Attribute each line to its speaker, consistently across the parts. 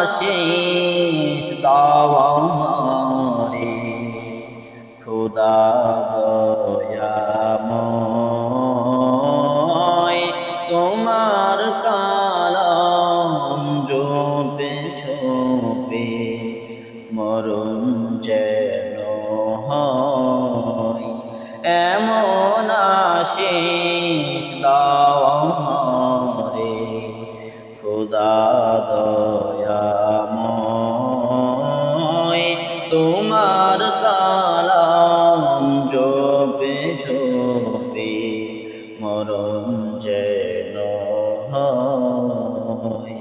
Speaker 1: আশিস দাও আমারে খোদা দয়াময় তোমার কালাম জপে ছোপে মরণ যেন হয় এমন আশিস দাও আমারে খোদা দয়াময় তোমার কালাম জপে ঝোপে মরণ যেন হয়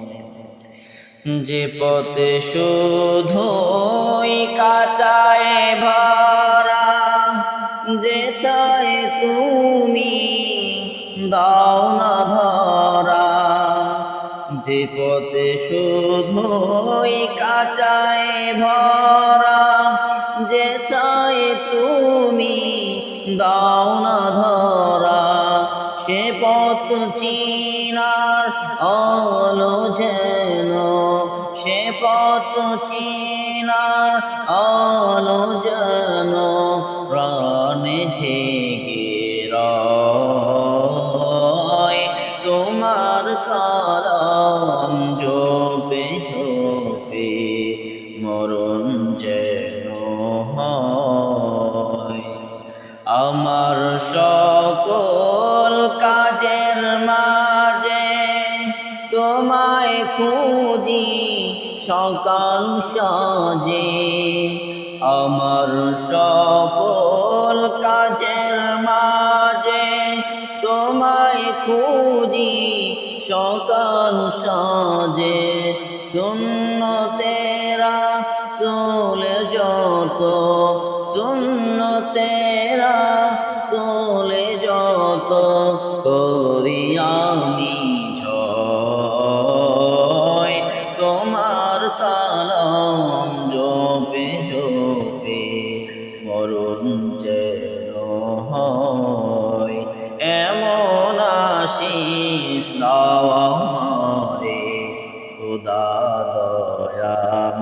Speaker 1: যে পথে শুধুই কাটায় ভরা যেথায় তুমি দাও না ধরা যে পথে শুধুই কাটায় ভরা যেথায় তুমি দাও না ধরা সে পথ চিনার আলো যেন সে পথ চিনার আলো যেন প্রাণে জেগে রয় তোমার কালাম জপে ঝোপে মরণ যেন হয় আমার সকল কাজের মাঝে তোমায় খুঁজি সকাল সাজে আমার সকল কাজের মাঝে তোমায় খুঁজি সকাল সাজে সুন্নতেরা সোলে যত সুন্নতেরা সোলে যত করি আমি ঝয় তোমার কালাম জপে জপে মরণ যেন হয় এমন আশিস দাও আমারে খোদা দয়াময়